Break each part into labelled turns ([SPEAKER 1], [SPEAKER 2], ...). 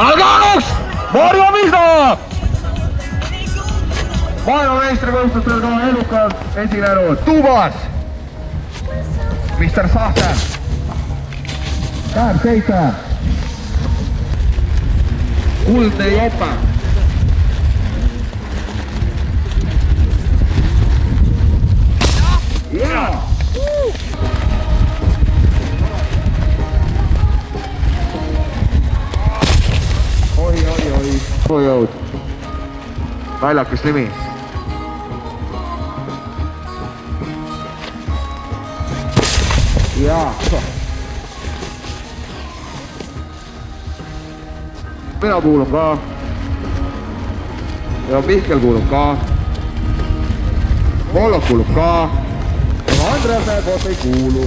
[SPEAKER 1] alganud Marju-Mihla! Maailmameistrivõistlustel ka edukalt esinenud Tuubas, Mr. Sahter, Käeb 7, Kuldne Jope, jaa! Oi, jõud. Naljakas nimi. Jaa. Mina kuulun ka. Ja Mihkel kuulub ka. Mollok kuulub ka. Ja Andrese poolt ei kuulu.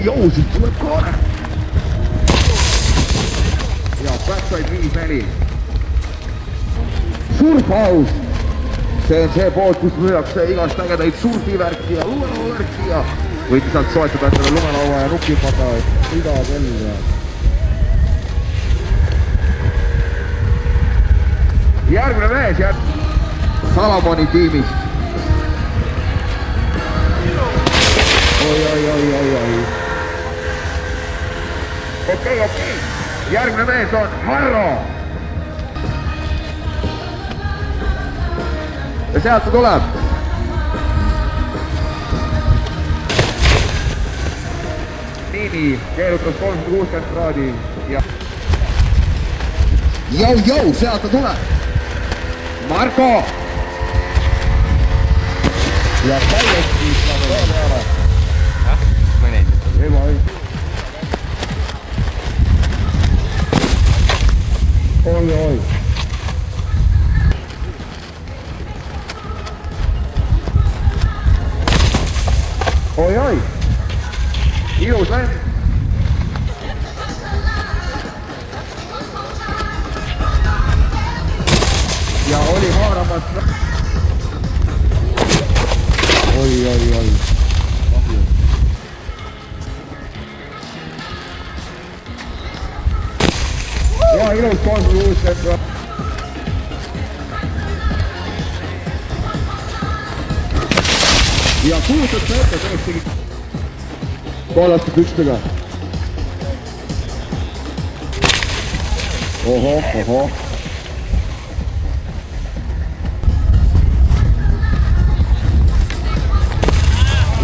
[SPEAKER 1] Jou, siit tuleb koore. Ja backside 5-4. Surfhaus. See on see poolt, kus müüakse igast ägedaid surfivärki ja lumelauavärki ja võite sealt soetada endale lumelaua ja nukipaga iga kell. Järgmine mees Salamoni tiimist. Oi. Okei. Järgmine mees on Harro. Ja sealt ta tuleb. Niini keerutas 360 kraadi ja... Jou, sealt ta tuleb. Marko. Ja täiesti peale.
[SPEAKER 2] Mõni
[SPEAKER 1] ei. Oi. Oi. Ilus lend. Ja oli haaramas. Oi. Ja ilus 360. Ja kuulutad sa ette tõesti kollaste pükstega. Oho.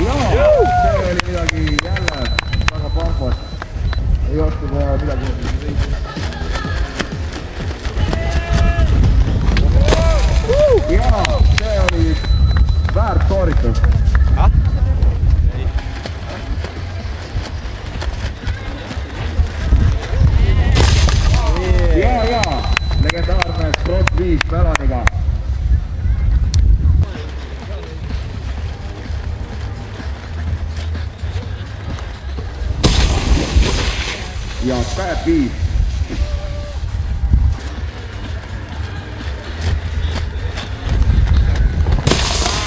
[SPEAKER 1] Jaa, see oli midagi jälle väga pahvas. Ei oska teha midagi. Jaa, see oli väärt sooritus. Jaa, legendaarne Sprott 5 Melaniga. Ja Päät 5.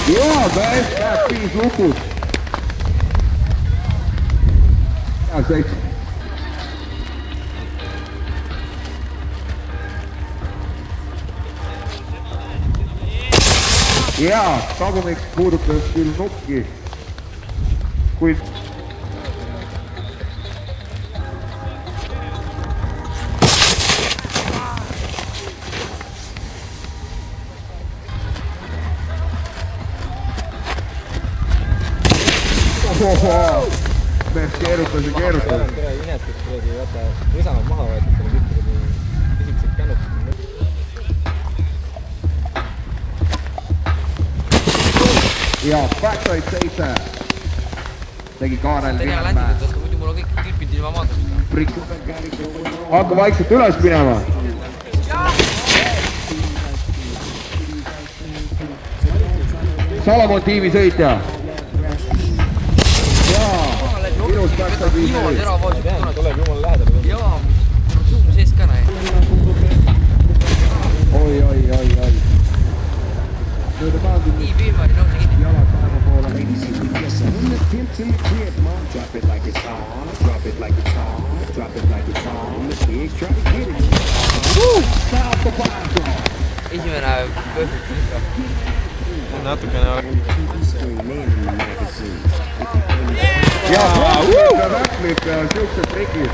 [SPEAKER 1] Jaa, Päät 5 lukus. Ja 7. Jaa, tagumiks puudutas küll nukki, kuid mees keerutas.
[SPEAKER 2] tere inetus kuradi, vaata, rõsanud maha võetud selle kütri, esimesed känud.
[SPEAKER 1] Ja backside 7 tegi Kaarel Vinemäe.
[SPEAKER 2] Muidu mul on kõik klipid ilma maadust.
[SPEAKER 1] Hakka vaikselt üles minema. Salamon tiimi sõitja. Jaa, ilus backside 5.
[SPEAKER 2] Tuleb jumal lähedale. Jaa, suum sees ka näe.
[SPEAKER 1] Oi.
[SPEAKER 2] Nii piimari, see
[SPEAKER 1] jalad päeva poole.
[SPEAKER 3] Drop it like it's on, drop it like it's on, drop it like it's on. The pigs try to get it. Stop the bottom.
[SPEAKER 4] esimene põhjus ikka.
[SPEAKER 2] natukene oleks.
[SPEAKER 1] ja väklib ja siuksed trikid.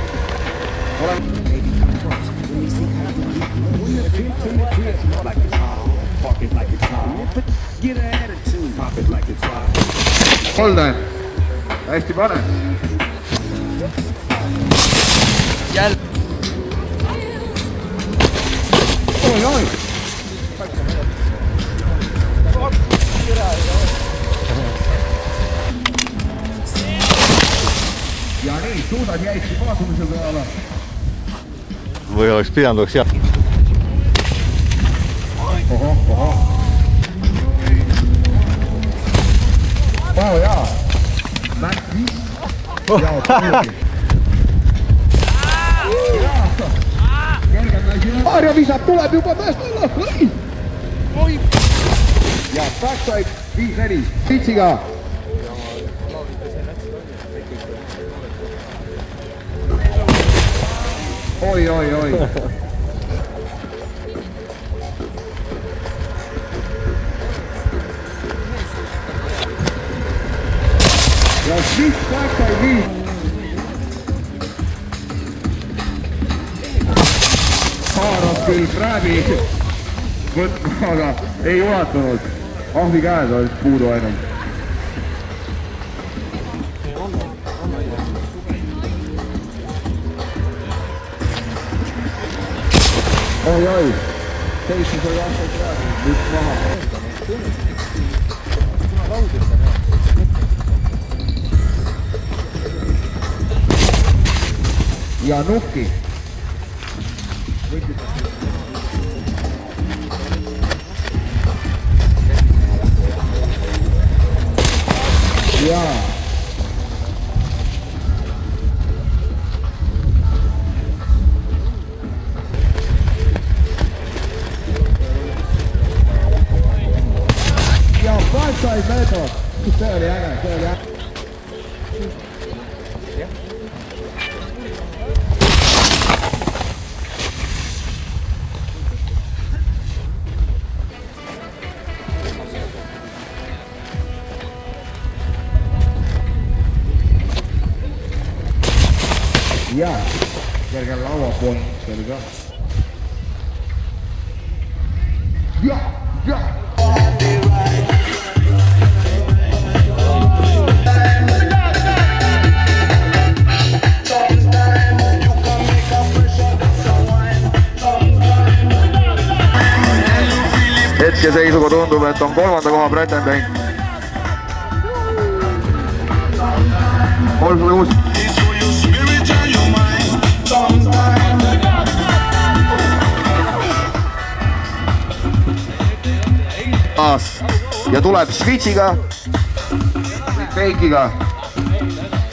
[SPEAKER 1] Holden, hästi pane.
[SPEAKER 4] Jälle.
[SPEAKER 1] Oi, oi. Ja nii, suunad jäidki kaasumise peale.
[SPEAKER 5] Või oleks pidanud, oleks jah.
[SPEAKER 1] Ohoh. Oh jaa. Mäkki. Ja tuugi. Maarja visab, tuleb juba täest alla. Oi! Ja backside 5-4. Pitsiga. Oi. Ja siis backside 5. Haaras küll krääbi võtma, aga ei ulatunud. Ahvi käed olid puudu ainult. Oi. Seisus oli ahvi krääbi. Nüüd maha. Ja nukki. Jaa. Ja backside meetod. See oli äge. Jaa, kerge lauapoint oli ka. Ja. Hetkeseisuga tundub, et on kolmanda koha pretendent. 306. Ja tuleb switchiga, fake'iga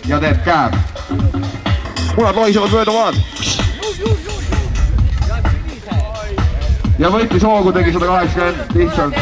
[SPEAKER 1] ja teeb käeb. Munad lohisevad mööda maad. Ja võttis hoogu, tegi 180 lihtsalt.